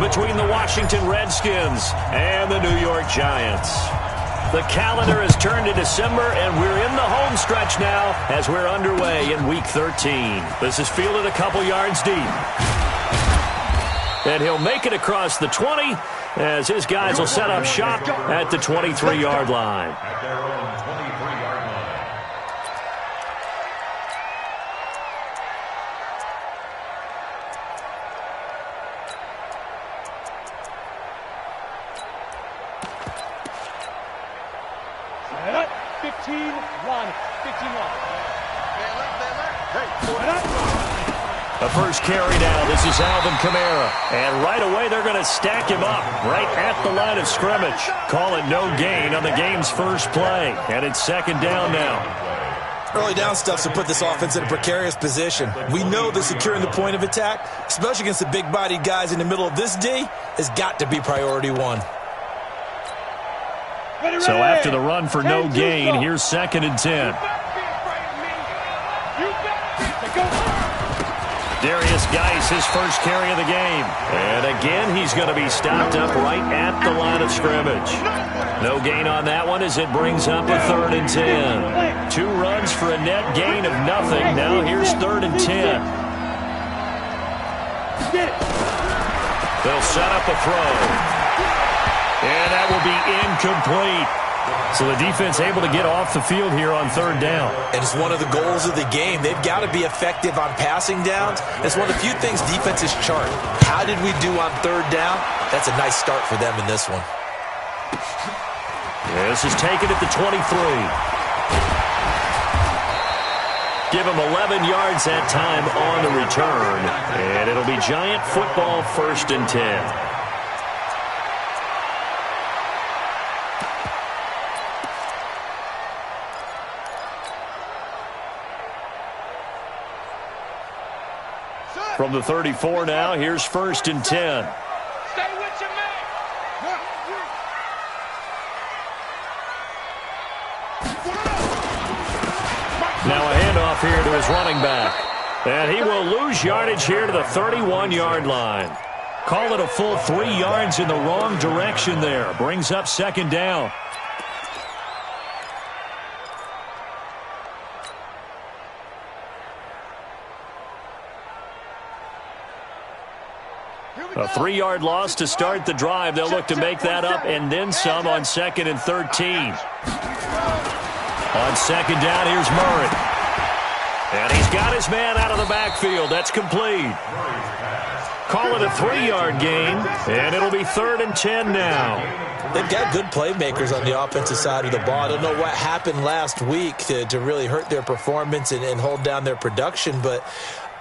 between the Washington Redskins and the New York Giants. The calendar has turned to December, and we're in the home stretch now as we're underway in Week 13. This is fielded a couple yards deep. And he'll make it across the 20 as his guys will set up shop at the 23-yard line. The first carry down. This is Alvin Kamara. And right away, they're going to stack him up right at the line of scrimmage. Call it no gain on the game's first play. And it's second down now. Early down stuff to put this offense in a precarious position. We know that securing the point of attack, especially against the big-bodied guys in the middle of this D, has got to be priority one. So after the run for no gain, here's second and 10. Darius Geis, his first carry of the game. And again, he's going to be stopped up right at the line of scrimmage. No gain on that one as it brings up a third and 10. 2 runs for a net gain of nothing. Now here's third and 10. They'll set up a throw. And that will be incomplete. So the defense able to get off the field here on third down. And it's one of the goals of the game. They've got to be effective on passing downs. It's one of the few things defenses chart. How did we do on third down? That's a nice start for them in this one. This is taken at the 23. Give him 11 yards that time on the return. And it'll be Giant football, first and 10. From the 34 now, here's first and 10. Stay with your man. Now a handoff here to his running back. And he will lose yardage here to the 31-yard line. Call it a full 3 yards in the wrong direction there. Brings up second down. A 3-yard loss to start the drive. They'll look to make that up and then some on second and 13. On second down, here's Murray. And he's got his man out of the backfield. That's complete. Call it a 3-yard gain, and it'll be third and 10 now. They've got good playmakers on the offensive side of the ball. I don't know what happened last week to really hurt their performance and hold down their production, but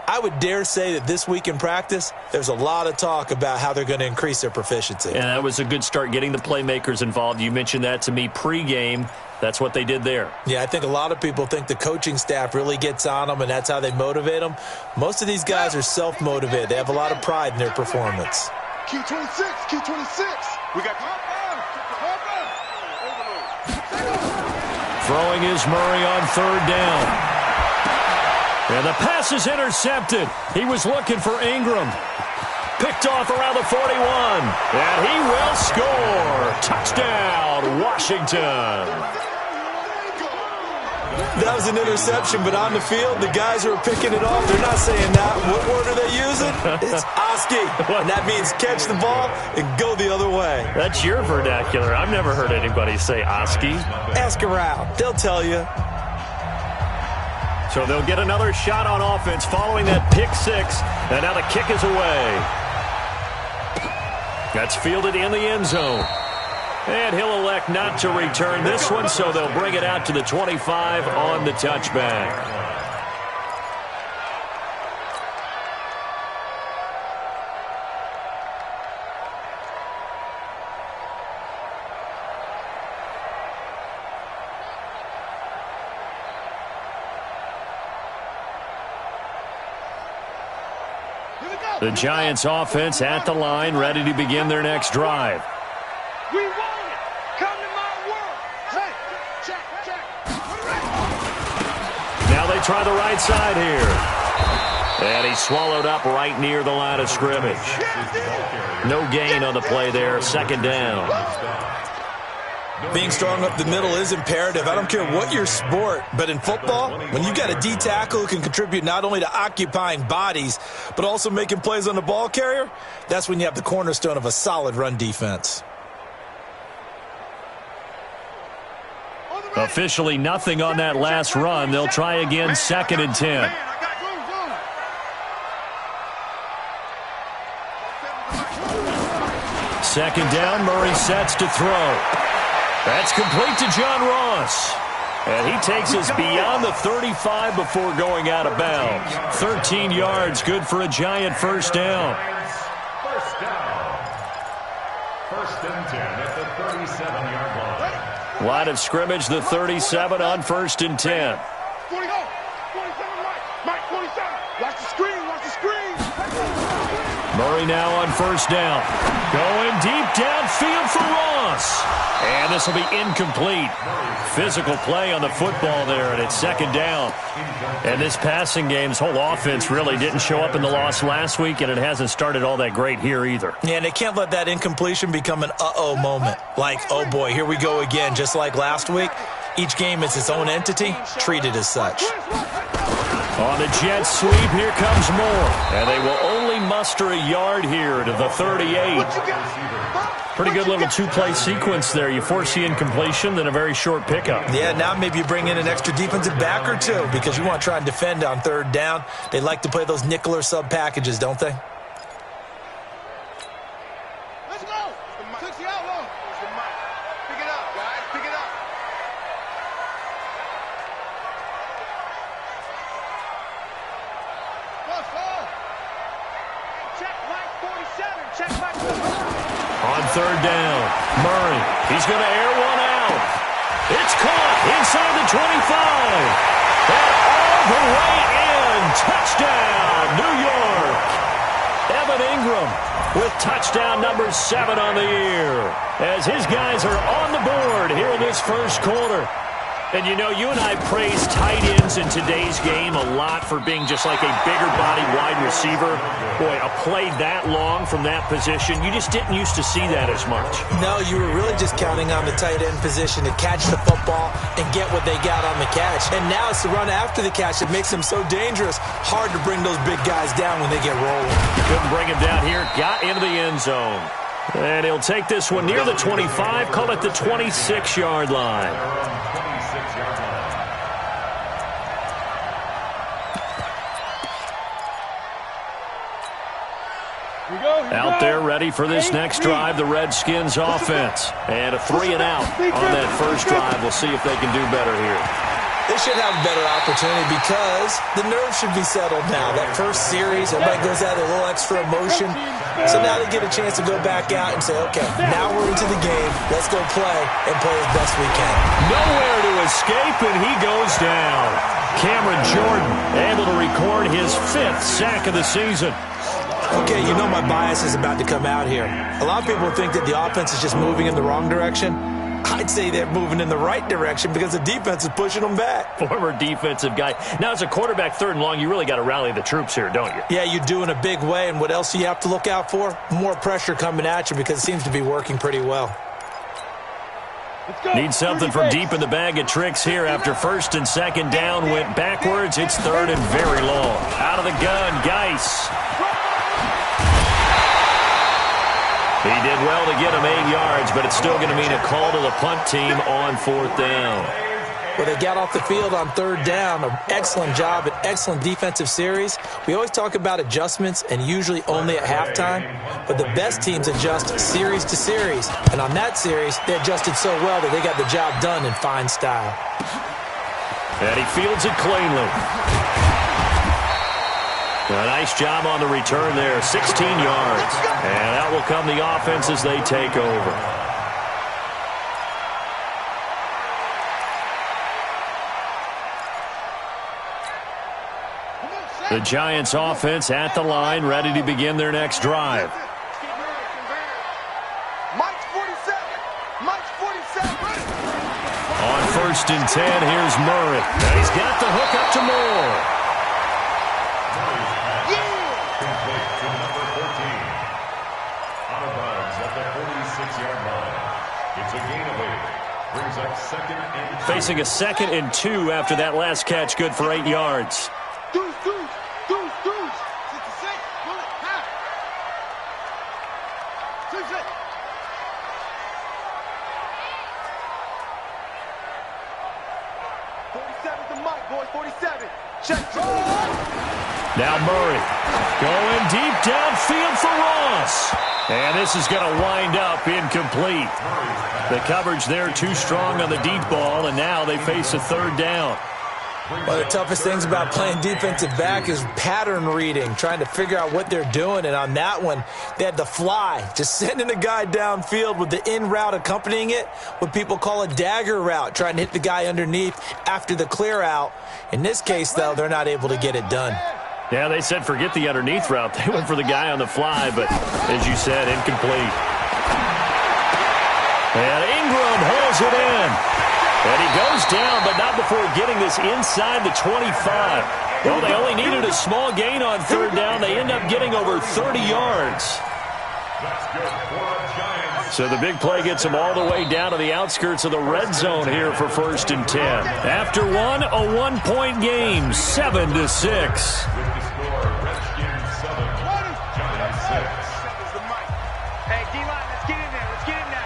I would dare say that this week in practice, there's a lot of talk about how they're going to increase their proficiency. And that was a good start, getting the playmakers involved. You mentioned that to me pregame. That's what they did there. Yeah, I think a lot of people think the coaching staff really gets on them, and that's how they motivate them. Most of these guys are self-motivated. They have a lot of pride in their performance. Key 26, key 26. We got Throwing is Murray on third down. And the pass is intercepted. He was looking for Ingram. Picked off around the 41. And he will score. Touchdown, Washington. That was an interception, but on the field, the guys who are picking it off, they're not saying that. What word are they using? It's Oski. And that means catch the ball and go the other way. That's your vernacular. I've never heard anybody say Oski. Ask around. They'll tell you. So they'll get another shot on offense following that pick six. And now the kick is away. That's fielded in the end zone. And he'll elect not to return this one, so they'll bring it out to the 25 on the touchback. The Giants offense at the line, ready to begin their next drive. We want it. Come to my world. Hey, check. Now they try the right side here. And he's swallowed up right near the line of scrimmage. No gain on the play there. Second down. Being strong up the middle is imperative. I don't care what your sport, but in football, when you got a D tackle who can contribute not only to occupying bodies, but also making plays on the ball carrier, that's when you have the cornerstone of a solid run defense. Officially nothing on that last run. They'll try again, second and 10. Second down, Murray sets to throw. That's complete to John Ross. And he takes us beyond the 35 before going out of bounds. 13 yards, good for a Giant first down. First and 10 at the 37-yard line. Line of scrimmage, the 37 on first and 10. 47, Mike 47. Watch the screen, watch the screen. Murray now on first down. Going deep downfield for Ross. And this will be incomplete. Physical play on the football there, and it's second down. And this passing game's whole offense really didn't show up in the loss last week, and it hasn't started all that great here either. Yeah, and they can't let that incompletion become an uh-oh moment. Like, oh boy, here we go again, just like last week. Each game is its own entity, treated as such. On the jet sweep, here comes Moore. And they will only muster a yard here to the 38. Pretty good little two-play sequence there. You force the incompletion, then a very short pickup. Yeah, now maybe you bring in an extra defensive back or two because you want to try and defend on third down. They like to play those nickel or sub packages, don't they? Let's go. 60 out low. Pick it up, guys. Pick it up. Check Mike 47. Check Mike 47. On third down, Murray. He's going to air one out. It's caught inside the 25. And all the way in. Touchdown, New York. Evan Ingram with touchdown number 7 on the year. As his guys are on the board here in this first quarter. And, you know, you and I praise tight ends in today's game a lot for being just like a bigger-body wide receiver. Boy, a play that long from that position, you just didn't used to see that as much. No, you were really just counting on the tight end position to catch the football and get what they got on the catch. And now it's the run after the catch that makes them so dangerous. Hard to bring those big guys down when they get rolling. Couldn't bring him down here. Got into the end zone. And he'll take this one near the 25, call it the 26-yard line. Out there ready for this next drive, the Redskins offense. And a 3-and-out on that first drive. We'll see if they can do better here. They should have a better opportunity because the nerves should be settled now. That first series, everybody goes out with a little extra emotion. So now they get a chance to go back out and say, okay, now we're into the game. Let's go play and play as best we can. Nowhere to escape, and he goes down. Cameron Jordan able to record his 5th sack of the season. Okay, you know my bias is about to come out here. A lot of people think that the offense is just moving in the wrong direction. I'd say they're moving in the right direction because the defense is pushing them back. Former defensive guy. Now, as a quarterback, 3rd and long, you really got to rally the troops here, don't you? Yeah, you do in a big way. And what else do you have to look out for? More pressure coming at you because it seems to be working pretty well. Need something from deep in the bag of tricks here after first and second down went backwards. It's 3rd and very long. Out of the gun, Geis. He did well to get him 8 yards, but it's still going to mean a call to the punt team on 4th down. Well, they got off the field on 3rd down. An excellent job, an excellent defensive series. We always talk about adjustments and usually only at halftime, but the best teams adjust series to series. And on that series, they adjusted so well that they got the job done in fine style. And he fields it cleanly. A nice job on the return there, 16 yards. And out will come the offense as they take over. The Giants offense at the line, ready to begin their next drive. Mike's 47. Mike's 47. On first and 10, here's Murray. And he's got the hook up to Moore. 26-yard line. It's a gain of 8. Brings up 2nd and 2. Facing a 2nd and 2 after that last catch, good for 8 yards. Deuce. 66. Pull it. Half. 66. The mic, boys. 47. Check. Now Murray going deep downfield for Ross. And this is going to wind up incomplete. The coverage there too strong on the deep ball, and now they face a 3rd down. One of the toughest things about playing defensive back is pattern reading, trying to figure out what they're doing. And on that one, they had the fly, just sending a guy downfield with the in route accompanying it, what people call a dagger route, trying to hit the guy underneath after the clear out. In this case, though, they're not able to get it done. Yeah, they said forget the underneath route. They went for the guy on the fly, but as you said, incomplete. And Ingram holds it in. And he goes down, but not before getting this inside the 25. Well, they only needed a small gain on 3rd down. They end up getting over 30 yards. That's good for a Giants. So the big play gets them all the way down to the outskirts of the red zone here for 1st and 10. After one, a 1-point game, 7-6. With the score, Redskins 7, Giants 6. Hey, D-line, let's get in there. Let's get in there.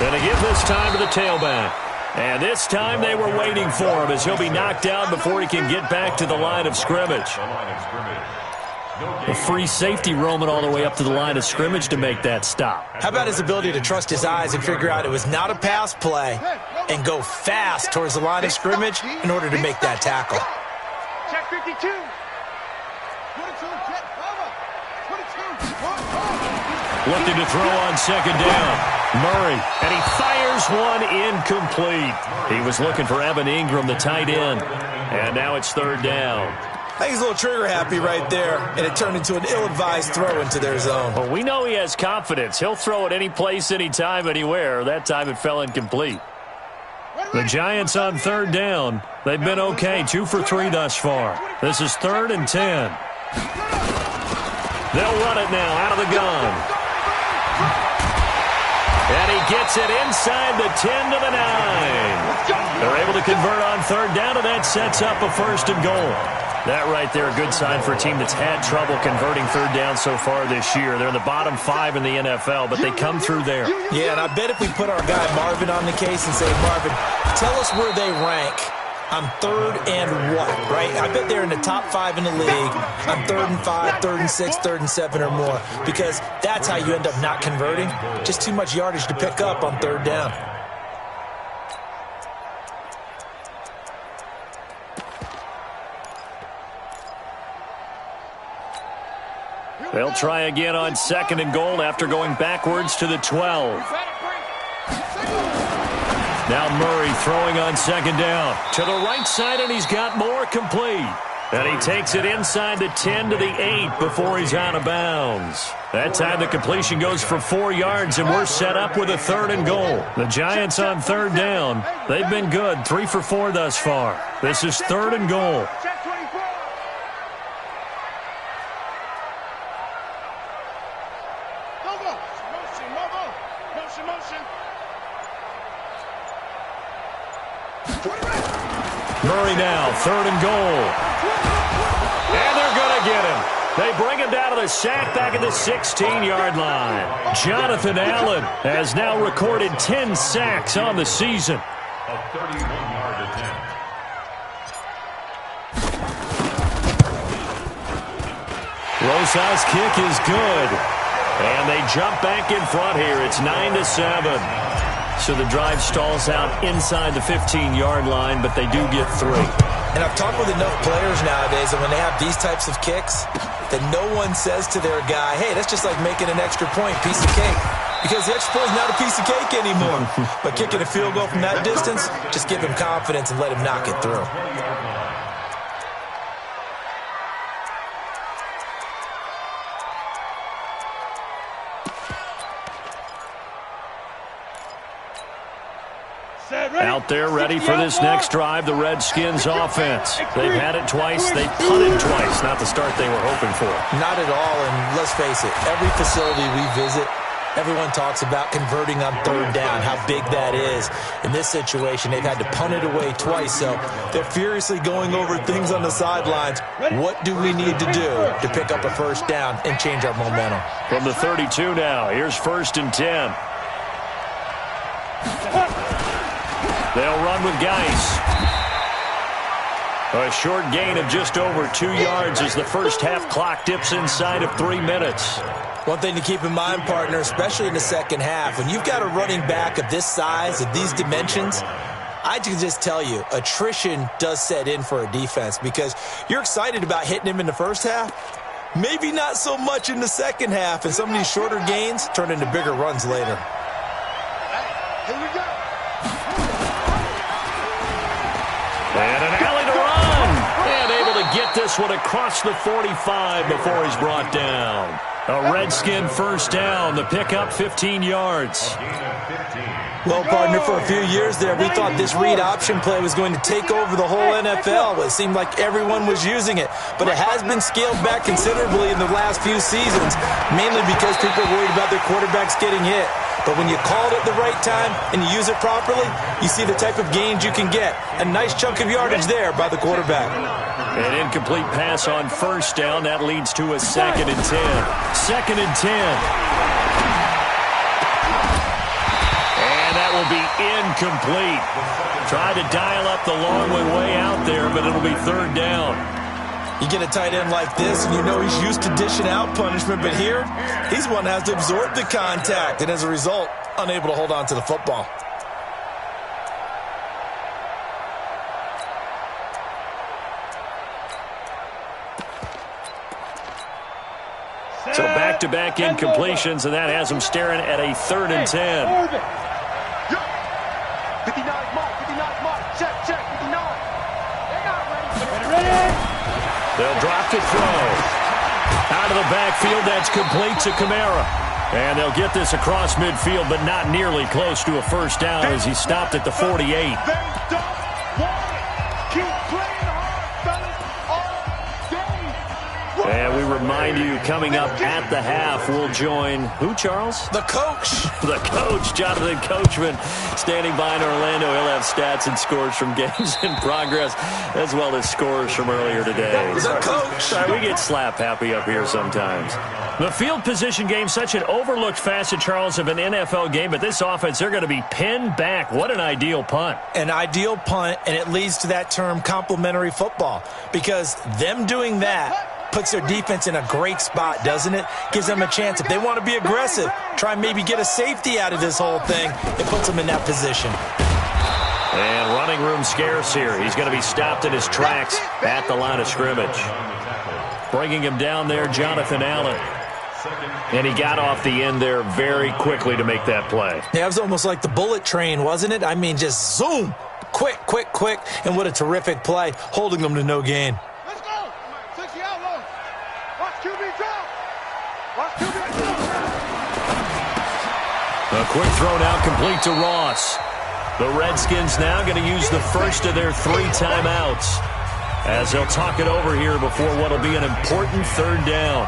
And they give this time to the tailback. And this time they were waiting for him as he'll be knocked down before he can get back to the line of scrimmage. A free safety roaming all the way up to the line of scrimmage to make that stop. How about his ability to trust his eyes and figure out it was not a pass play and go fast towards the line of scrimmage in order to make that tackle? Check 52. 22, check cover. 22. Looking to throw on 2nd down. Murray, and he fires one incomplete. He was looking for Evan Ingram, the tight end. And now it's 3rd down. I think he's a little trigger happy right there, and it turned into an ill-advised throw into their zone. Well, we know he has confidence. He'll throw it any place, anytime, anywhere. That time it fell incomplete. The Giants on 3rd down. They've been okay, 2 for 3 thus far. This is 3rd and 10. They'll run it now out of the gun. And he gets it inside the 10 to the 9. They're able to convert on 3rd down, and that sets up a 1st and goal. That right there, a good sign for a team that's had trouble converting 3rd down so far this year. They're in the bottom 5 in the NFL, but they come through there. Yeah, and I bet if we put our guy Marvin on the case and say, Marvin, tell us where they rank on 3rd and what, right? I bet they're in the top 5 in the league on 3rd and 5, 3rd and 6, 3rd and 7 or more, because that's how you end up not converting. Just too much yardage to pick up on 3rd down. They'll try again on 2nd and goal after going backwards to the 12. Now Murray throwing on 2nd down. To the right side, and he's got more complete. And he takes it inside the 10 to the 8 before he's out of bounds. That time the completion goes for 4 yards, and we're set up with a 3rd and goal. The Giants on 3rd down. They've been good, 3 for 4 thus far. This is 3rd and goal. Check 24. Motion. Murray now, 3rd and goal. And they're going to get him. They bring him down to the sack back at the 16-yard line. Jonathan Allen has now recorded 10 sacks on the season. A 31-yard attempt. Rosas' kick is good. And they jump back in front here. It's 9-7. So the drive stalls out inside the 15-yard line, but they do get 3. And I've talked with enough players nowadays that when they have these types of kicks, that no one says to their guy, hey, that's just like making an extra point, piece of cake. Because the extra point is not a piece of cake anymore. But kicking a field goal from that distance, just give him confidence and let him knock it through. Out there ready for this next drive, the Redskins offense. They've had it twice. They punted twice. Not the start they were hoping for. Not at all, and let's face it, every facility we visit, Everyone talks about converting on third down, how big that is. In this situation, they've had to punt it away twice, so they're furiously going over things on the sidelines. What do we need to do to pick up a first down and change our momentum? From the 32 now, here's 1st and 10. They'll run with Geis. A short gain of just over 2 yards as the first half clock dips inside of 3 minutes. One thing to keep in mind, partner, especially in the second half, when you've got a running back of this size, of these dimensions, I can just tell you, attrition does set in for a defense because you're excited about hitting him in the first half, maybe not so much in the second half, and some of these shorter gains turn into bigger runs later. Here we go. And an alley to run. And able to get this one across the 45 before he's brought down. A Redskin first down. The pickup 15 yards. Well, partner, for a few years there, we thought this read option play was going to take over the whole NFL. It seemed like everyone was using it, but it has been scaled back considerably in the last few seasons, mainly because people are worried about their quarterbacks getting hit. But when you call it at the right time and you use it properly, you see the type of gains you can get. A nice chunk of yardage there by the quarterback. An incomplete pass on first down. That leads to a 2nd and 10. 2nd and 10. And that will be incomplete. Tried to dial up the long one way out there, but it'll be 3rd down. You get a tight end like this, and you know he's used to dishing out punishment, but here, he's one that has to absorb the contact, and as a result, unable to hold on to the football. So back-to-back incompletions, and that has him staring at a 3rd and 10. 59 mark, 59 mark. Check, 59. They're not ready. They'll drop to throw. Out of the backfield, that's complete to Kamara. And they'll get this across midfield, but not nearly close to a first down as he stopped at the 48. They don't want it. Keep playing hard, fellas, all day. And we remind you, coming up at the half, we'll join who, Charles? The coach. The coach, Jonathan Coachman, standing by in Orlando. He'll have stats and scores from games in progress, as well as scores from earlier today. The coach. Sorry, we get slap happy up here sometimes. The field position game, such an overlooked facet, Charles, of an NFL game, but this offense, they're going to be pinned back. What an ideal punt. An ideal punt, and it leads to that term complementary football, because them doing that puts their defense in a great spot, doesn't it? Gives them a chance. If they want to be aggressive, try and maybe get a safety out of this whole thing, it puts them in that position. And running room scarce here. He's going to be stopped in his tracks at the line of scrimmage. Bringing him down there, Jonathan Allen. And he got off the end there very quickly to make that play. Yeah, it was almost like the bullet train, wasn't it? I mean, just zoom. Quick, quick, quick. And what a terrific play, holding them to no gain. Let's go. 60 out low. Watch QB drop. Watch QB drop. A quick throw now complete to Ross. The Redskins now going to use the first of their 3 timeouts as they'll talk it over here before what will be an important 3rd down.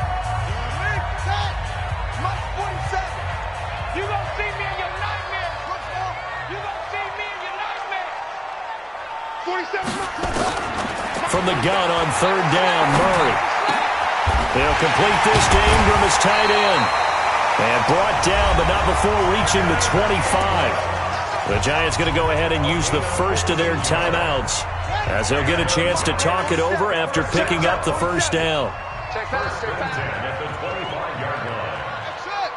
From the gun on 3rd down, Murray. They'll complete this to Ingram as tight end. And brought down, but not before reaching the 25. The Giants going to go ahead and use the first of their timeouts as they'll get a chance to talk it over after picking up the first down. Check that. Check that. At the 25-yard line.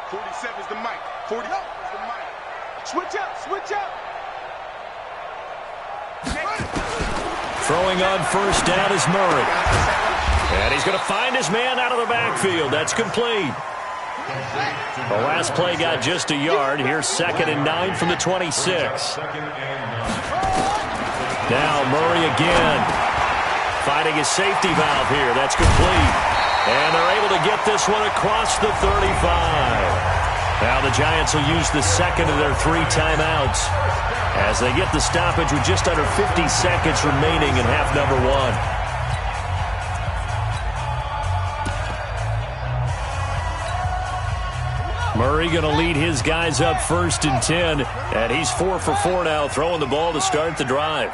47's the mic. 40 is the mic. Switch up. Switch up. Throwing on first down is Murray. And he's going to find his man out of the backfield. That's complete. The last play got just a yard. Here's 2nd and 9 from the 26. Now Murray again. Finding his safety valve here. That's complete. And they're able to get this one across the 35. Now the Giants will use the second of their 3 timeouts as they get the stoppage with just under 50 seconds remaining in half number 1. Murray going to lead his guys up 1st and 10, and he's 4 for 4 now, throwing the ball to start the drive.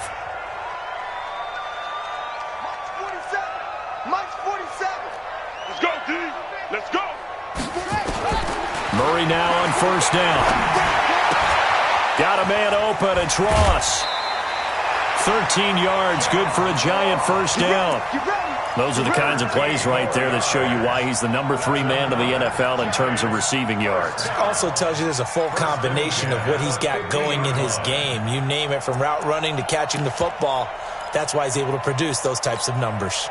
Mike's 47. Let's go, D. Let's go. Murray now on 1st down. Got a man open. It's Ross. 13 yards, good for a Giant 1st down. Those are the kinds of plays right there that show you why he's the number 3 man in the NFL in terms of receiving yards. Also tells you there's a full combination of what he's got going in his game. You name it, from route running to catching the football. That's why he's able to produce those types of numbers.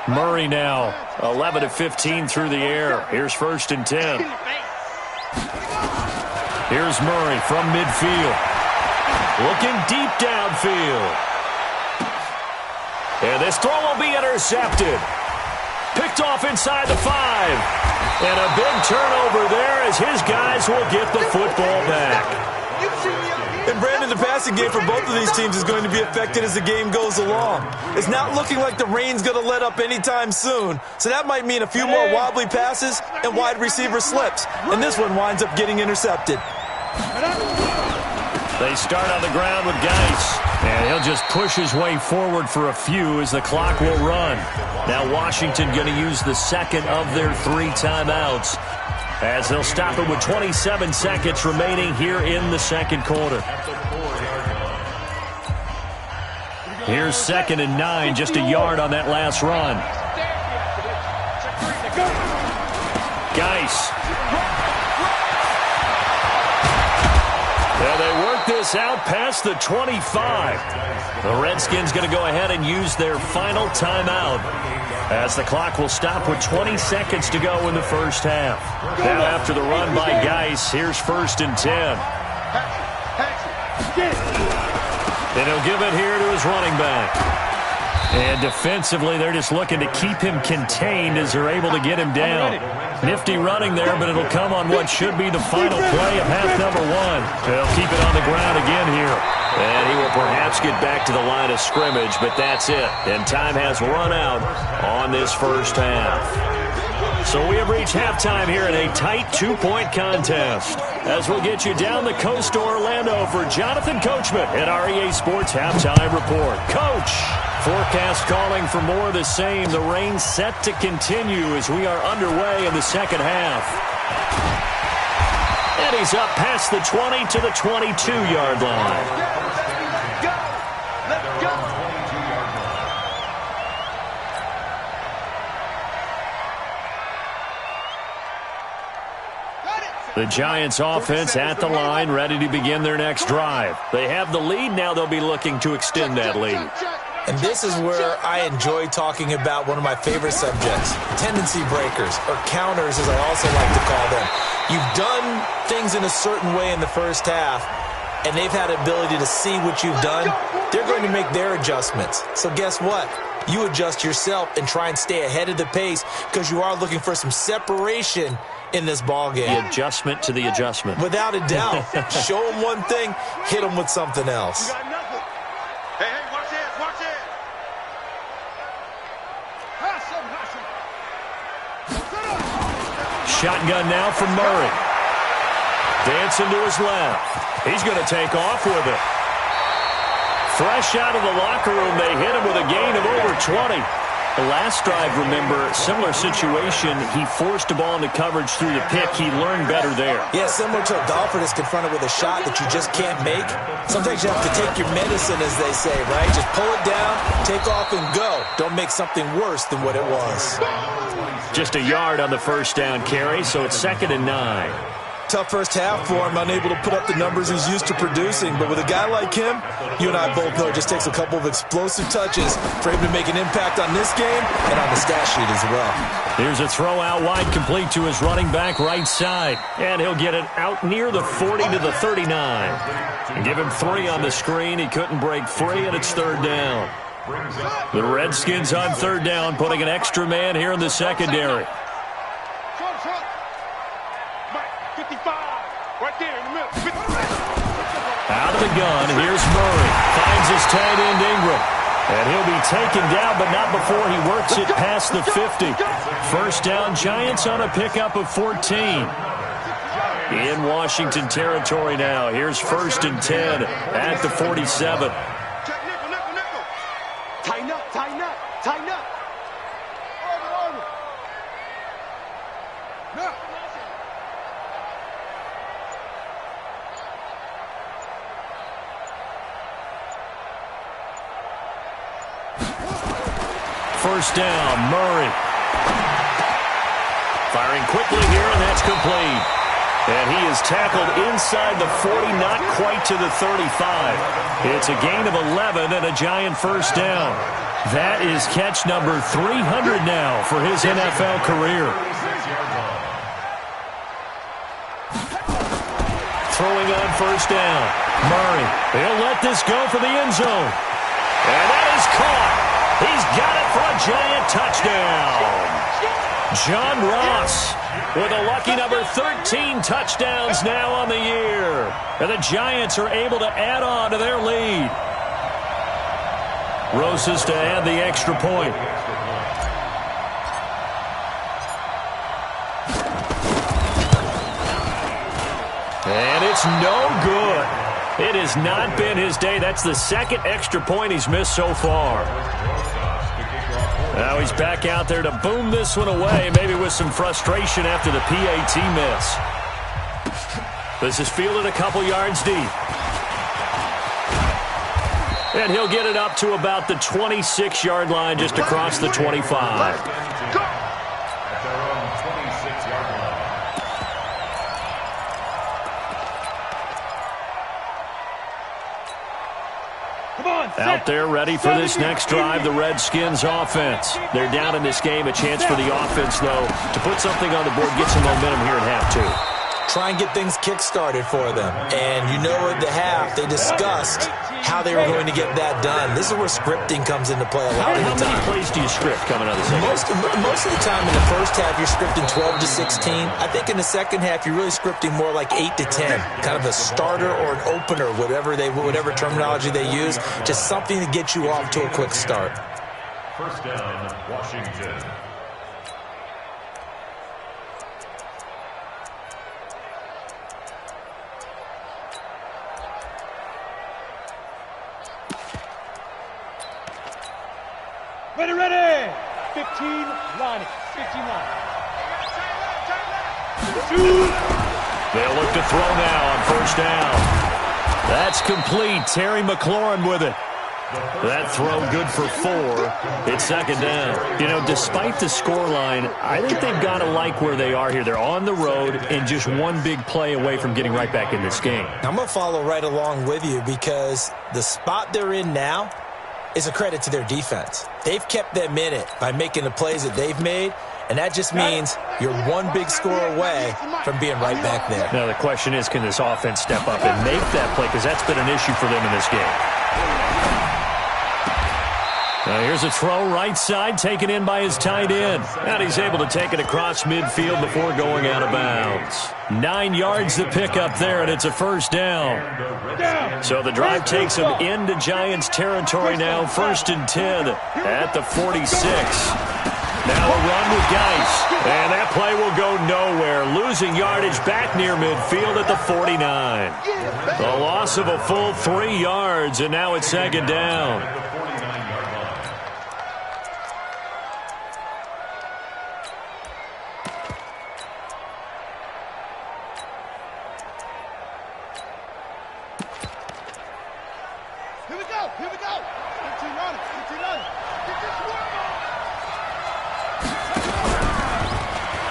Murray now 11 of 15 through the air. Here's 1st and 10. Here's Murray from midfield. Looking deep downfield. And this throw will be intercepted. Picked off inside the 5. And a big turnover there as his guys will get the football back. And Brandon, the passing game for both of these teams is going to be affected as the game goes along. It's not looking like the rain's going to let up anytime soon. So that might mean a few more wobbly passes and wide receiver slips. And this one winds up getting intercepted. They start on the ground with Geis. And he'll just push his way forward for a few as the clock will run. Now Washington going to use the second of their 3 timeouts, as they'll stop it with 27 seconds remaining here in the second quarter. Here's 2nd and 9, just a yard on that last run. Geis. Yeah, they work this out past the 25. The Redskins going to go ahead and use their final timeout, as the clock will stop with 20 seconds to go in the first half. Now after the run by Geis, here's 1st and 10. And he'll give it here to his running back. And defensively, they're just looking to keep him contained as they're able to get him down. Nifty running there, but it'll come on what should be the final play of half number 1. They'll keep it on the ground again here. And he will perhaps get back to the line of scrimmage, but that's it. And time has run out on this first half. So we have reached halftime here in a tight 2-point contest, as we'll get you down the coast to Orlando for Jonathan Coachman at REA Sports Halftime Report. Coach, forecast calling for more of the same. The rain set to continue as we are underway in the second half. And he's up past the 20 to the 22-yard line. Let's go. The Giants offense at the line, ready to begin their next drive. They have the lead. Now they'll be looking to extend that lead. And this is where I enjoy talking about one of my favorite subjects, tendency breakers, or counters as I also like to call them. You've done things in a certain way in the first half, and they've had the ability to see what you've done. They're going to make their adjustments. So guess what? You adjust yourself and try and stay ahead of the pace, because you are looking for some separation in this ball game. The adjustment to the adjustment. Without a doubt. Show them one thing, hit them with something else. Hey, watch it, watch it. Shotgun now from Murray. Dancing to his left. He's going to take off with it. Fresh out of the locker room, they hit him with a gain of over 20. The last drive, remember, similar situation. He forced the ball into coverage through the pick. He learned better there. Yeah, similar to a golfer that's confronted with a shot that you just can't make. Sometimes you have to take your medicine, as they say, right? Just pull it down, take off, and go. Don't make something worse than what it was. Just a yard on the first down carry, so it's 2nd and 9. Tough first half for him, unable to put up the numbers he's used to producing. But with a guy like him, you and I both know it just takes a couple of explosive touches for him to make an impact on this game and on the stat sheet as well. Here's a throw out wide, complete to his running back right side. And he'll get it out near the 40 to the 39. And give him 3 on the screen. He couldn't break free, and it's 3rd down. The Redskins on 3rd down, putting an extra man here in the secondary. Out of the gun, here's Murray. Finds his tight end, Ingram. And he'll be taken down, but not before he works it past the 50. First down, Giants on a pickup of 14. in Washington territory now. Here's 1st and 10 at the 47. Check nickel, nickel, nickel. Tighten up, tighten up, tighten up. Order. Now. First down, Murray. Firing quickly here, and that's complete. And he is tackled inside the 40, not quite to the 35. It's a gain of 11 and a Giant first down. That is catch number 300 now for his NFL career. Throwing on first down. Murray, he'll let this go for the end zone. And that is caught. He's got it for a Giant touchdown. John Ross with a lucky number 13 touchdowns now on the year. And the Giants are able to add on to their lead. Rosas to add the extra point. And it's no good. It has not been his day. That's the second extra point he's missed so far. Now he's back out there to boom this one away, maybe with some frustration after the PAT miss. This is fielded a couple yards deep. And he'll get it up to about the 26-yard line, just across the 25. Out there ready for this next drive, the Redskins offense. They're down in this game. A chance for the offense, though, to put something on the board, get some momentum here at half two. Try and get things kick-started for them. And you know at the half, they discussed how they were going to get that done. This is where scripting comes into play a lot of the time. How many plays do you script coming out of the second? Most of the time in the first half, you're scripting 12 to 16. I think in the second half, you're really scripting more like 8 to 10. Kind of a starter or an opener, whatever terminology they use. Just something to get you off to a quick start. First down, Washington. Ready. 15 line. 15 line. They'll look to throw now on first down. That's complete. Terry McLaurin with it. That throw good for 4. It's second down. You know, despite the scoreline, I think they've got to like where they are here. They're on the road and just one big play away from getting right back in this game. I'm going to follow right along with you because the spot they're in now is a credit to their defense. They've kept them in it by making the plays that they've made, and that just means you're one big score away from being right back there. Now the question is, can this offense step up and make that play? Because that's been an issue for them in this game. Now here's a throw right side, taken in by his tight end. And he's able to take it across midfield before going out of bounds. 9 yards to pick up there, and it's a first down. So the drive takes him into Giants territory now, 1st and 10 at the 46. Now a run with Geis, and that play will go nowhere. Losing yardage back near midfield at the 49. The loss of a full 3 yards, and now it's second down. Here we go. 15 running. Get this work on.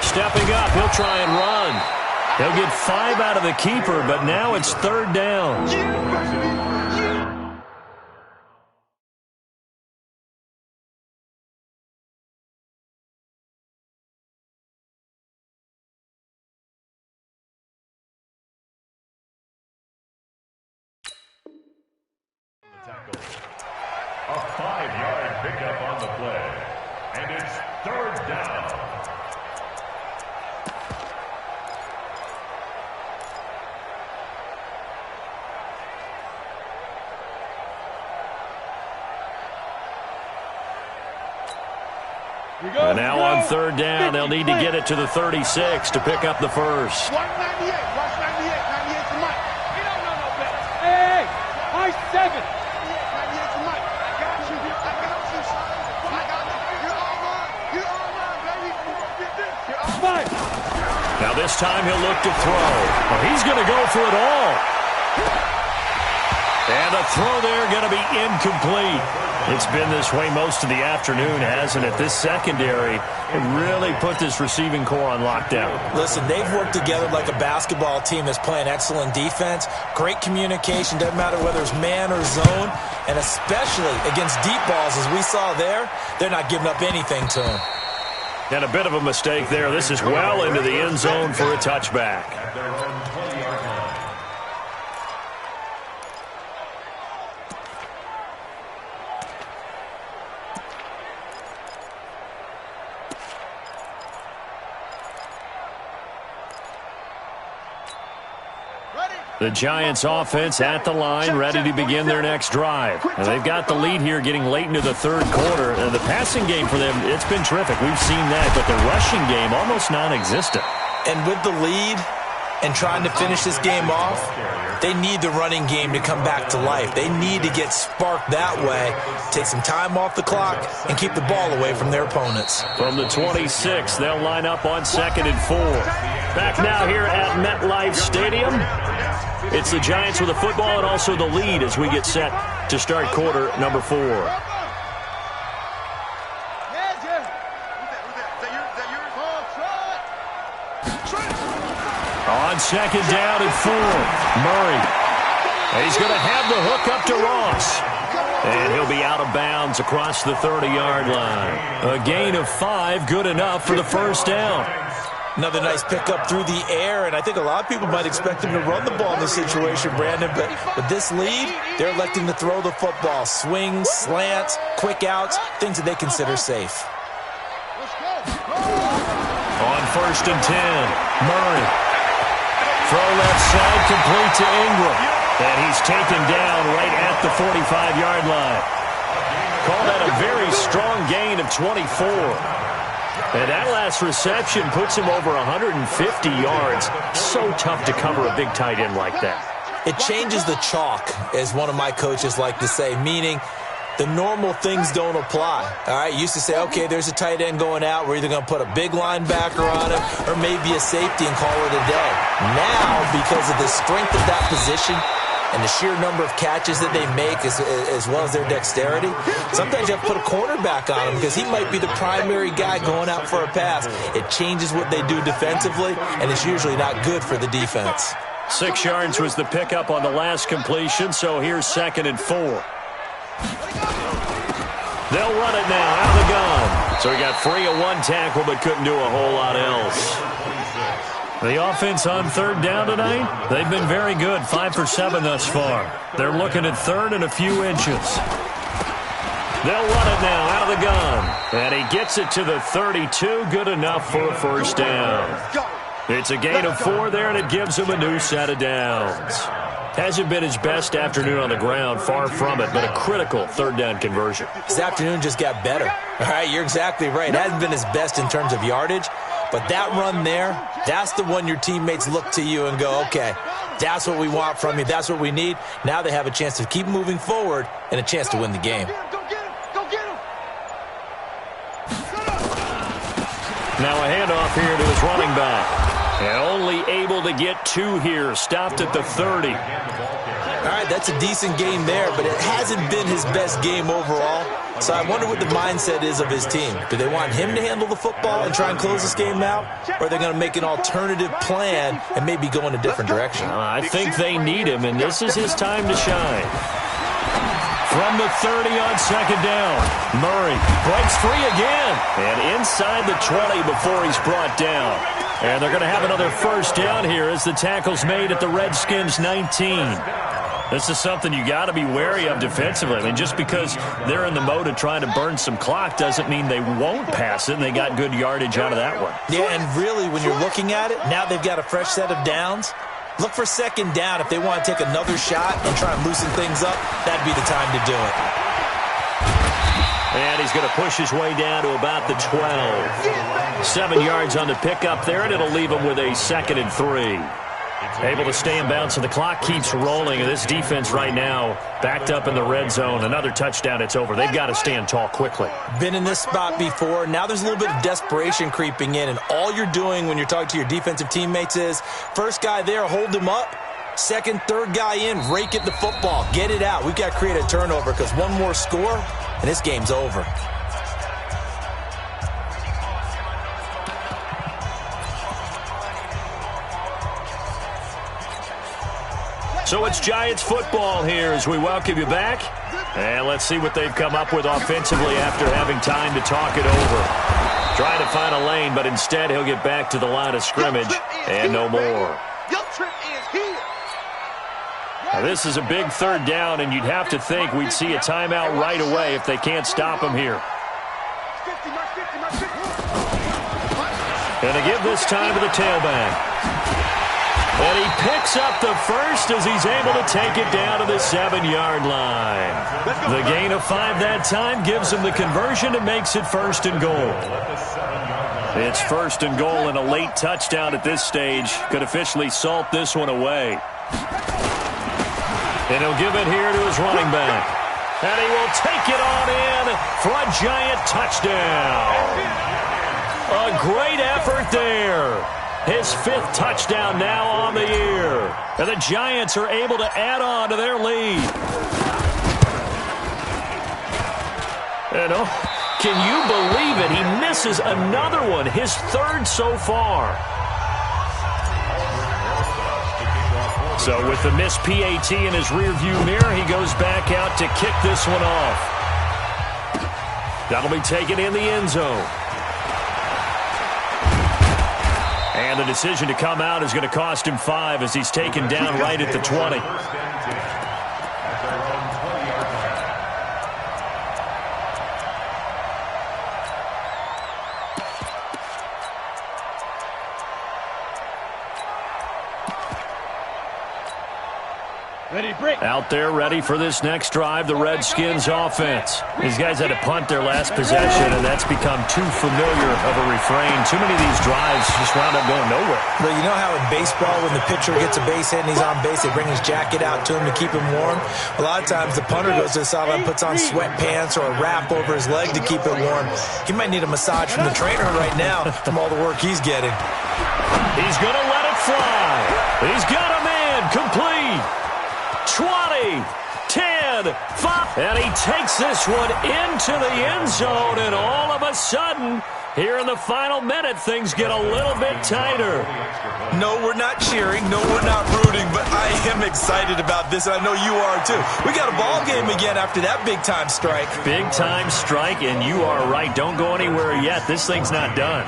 Stepping up, he'll try and run. He'll get 5 out of the keeper, but now it's third down. A 5-yard pickup on the play. And it's third down. And now on third down, they'll need to get it to the 36 to pick up the first. 198. Watch Now this time he'll look to throw. Well, he's going to go for it all. And the throw there going to be incomplete. It's been this way most of the afternoon, hasn't it? This secondary really put this receiving core on lockdown. Listen, they've worked together like a basketball team that's playing excellent defense. Great communication, doesn't matter whether it's man or zone. And especially against deep balls, as we saw there, they're not giving up anything to them. And a bit of a mistake there. This is well into the end zone for a touchback. The Giants offense at the line, ready to begin their next drive. And they've got the lead here getting late into the third quarter. And the passing game for them, it's been terrific. We've seen that, but the rushing game almost non-existent. And with the lead and trying to finish this game off, they need the running game to come back to life. They need to get sparked that way, take some time off the clock, and keep the ball away from their opponents. From the 26, they'll line up on 2nd and 4. Back now here at MetLife Stadium. It's the Giants with the football and also the lead as we get set to start quarter number 4. On 2nd down and 4, Murray. He's going to have the hook up to Ross. And he'll be out of bounds across the 30-yard line. A gain of 5, good enough for the first down. Another nice pickup through the air, and I think a lot of people might expect him to run the ball in this situation, Brandon, but with this lead, they're electing to throw the football. Swings, slants, quick outs, things that they consider safe. On 1st and 10, Murray. Throw left side, complete to Ingram. And he's taken down right at the 45-yard line. Call that a very strong gain of 24. And that last reception puts him over 150 yards. So tough to cover a big tight end like that. It changes the chalk, as one of my coaches like to say, meaning the normal things don't apply. All right, you used to say, okay, there's a tight end going out. We're either going to put a big linebacker on him or maybe a safety and call it a day. Now, because of the strength of that position and the sheer number of catches that they make as well as their dexterity, sometimes you have to put a cornerback on him because he might be the primary guy going out for a pass. It changes what they do defensively, and it's usually not good for the defense. 6 yards was the pickup on the last completion, so here's 2nd and 4. They'll run it now out of the gun. So he got free of one tackle but couldn't do a whole lot else. The offense on 3rd down tonight, they've been very good, 5 for 7 thus far. They're looking at 3rd and a few inches. They'll run it now out of the gun. And he gets it to the 32, good enough for a first down. It's a gain of 4 there, and it gives him a new set of downs. Hasn't been his best afternoon on the ground, far from it, but a critical 3rd down conversion. His afternoon just got better. All right, you're exactly right. It hasn't been his best in terms of yardage, but that run there, that's the one your teammates look to you and go, okay, that's what we want from you. That's what we need. Now they have a chance to keep moving forward and a chance to win the game. Now a handoff here to his running back. And only able to get 2 here. Stopped at the 30. All right, that's a decent game there, but it hasn't been his best game overall. So I wonder what the mindset is of his team. Do they want him to handle the football and try and close this game out? Or are they going to make an alternative plan and maybe go in a different direction? I think they need him, and this is his time to shine. From the 30 on 2nd down, Murray breaks free again. And inside the 20 before he's brought down. And they're going to have another first down here as the tackle's made at the Redskins' 19. This is something you got to be wary of defensively. I mean, just because they're in the mode of trying to burn some clock doesn't mean they won't pass it, and they got good yardage out of that one. Yeah, and really, when you're looking at it, now they've got a fresh set of downs. Look for 2nd down. If they want to take another shot and try and loosen things up, that'd be the time to do it. And he's going to push his way down to about the 12. 7 yards on the pickup there, and it'll leave him with a 2nd and 3. Able to stay in bounds, so the clock keeps rolling. And this defense right now backed up in the red zone. Another touchdown, it's over. They've got to stand tall quickly. Been in this spot before. Now there's a little bit of desperation creeping in, and all you're doing when you're talking to your defensive teammates is first guy there, hold him up. Second, third guy in, rake at the football. Get it out. We've got to create a turnover because one more score, and this game's over. So it's Giants football here as we welcome you back. And let's see what they've come up with offensively after having time to talk it over. Trying to find a lane, but instead he'll get back to the line of scrimmage and no more. Now this is a big third down, and you'd have to think we'd see a timeout right away if they can't stop him here. And they give this time to the tailback. And he picks up the first as he's able to take it down to the 7-yard line. The gain of 5 that time gives him the conversion and makes it 1st and goal. It's 1st and goal, and a late touchdown at this stage could officially salt this one away. And he'll give it here to his running back. And he will take it on in for a Giant touchdown. A great effort there. His 5th touchdown now on the year. And the Giants are able to add on to their lead. And can you believe it? He misses another one, his 3rd so far. So with the missed PAT in his rearview mirror, he goes back out to kick this one off. That'll be taken in the end zone. And the decision to come out is going to cost him 5 as he's taken down right at the 20. Out there ready for this next drive, the Redskins offense. These guys had to punt their last possession, and that's become too familiar of a refrain. Too many of these drives just wound up going nowhere. But you know how in baseball, when the pitcher gets a base hit and he's on base, they bring his jacket out to him to keep him warm? A lot of times the punter goes to the sideline, puts on sweatpants or a wrap over his leg to keep it warm. He might need a massage from the trainer right now from all the work he's getting. He's going to let it fly. He's got him in, complete. 20, 10, 5, and he takes this one into the end zone, and all of a sudden, here in the final minute, things get a little bit tighter. No, we're not cheering. No, we're not rooting, but I am excited about this, and I know you are too. We got a ball game again after that big-time strike. Big-time strike, and you are right. Don't go anywhere yet. This thing's not done.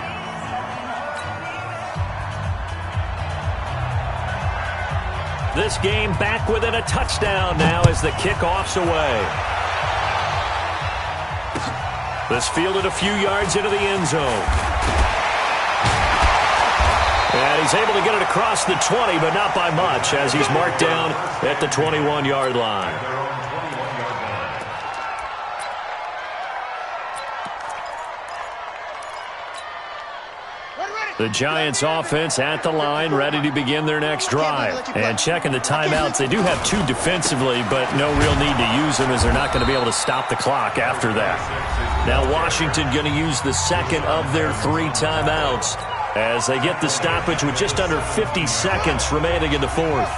This game back within a touchdown now as the kickoff's away. This fielded a few yards into the end zone. And he's able to get it across the 20, but not by much as he's marked down at the 21-yard line. The Giants offense at the line, ready to begin their next drive. And checking the timeouts, they do have 2 defensively, but no real need to use them as they're not going to be able to stop the clock after that. Now Washington going to use the 2nd of their 3 timeouts as they get the stoppage with just under 50 seconds remaining in the 4th.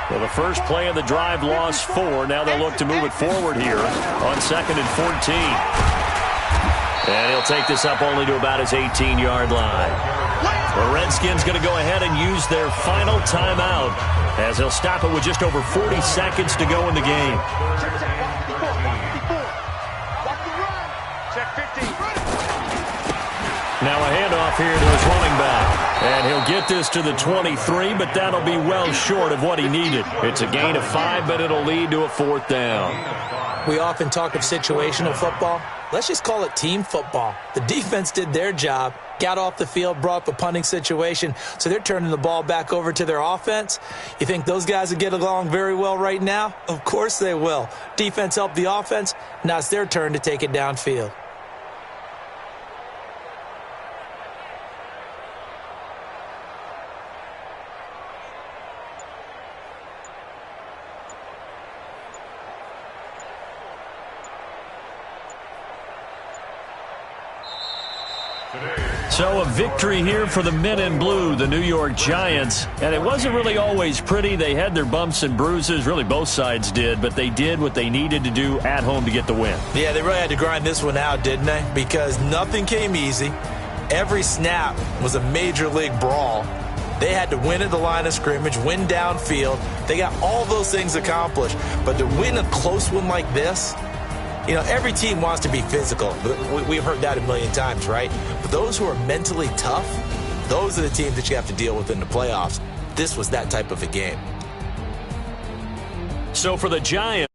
Well, the first play of the drive lost 4. Now they'll look to move it forward here on 2nd and 14. And he'll take this up only to about his 18-yard line. The Redskins going to go ahead and use their final timeout as they'll stop it with just over 40 seconds to go in the game. Now a handoff here to his running back. And he'll get this to the 23, but that'll be well short of what he needed. It's a gain of 5, but it'll lead to a 4th down. We often talk of situational football. Let's just call it team football. The defense did their job, got off the field, brought up a punting situation, so they're turning the ball back over to their offense. You think those guys will get along very well right now? Of course they will. Defense helped the offense. Now it's their turn to take it downfield. So a victory here for the men in blue, the New York Giants. And it wasn't really always pretty. They had their bumps and bruises. Really, both sides did. But they did what they needed to do at home to get the win. Yeah, they really had to grind this one out, didn't they? Because nothing came easy. Every snap was a major league brawl. They had to win at the line of scrimmage, win downfield. They got all those things accomplished. But to win a close one like this, you know, every team wants to be physical. We've heard that a million times, right? But those who are mentally tough, those are the teams that you have to deal with in the playoffs. This was that type of a game. So for the Giants,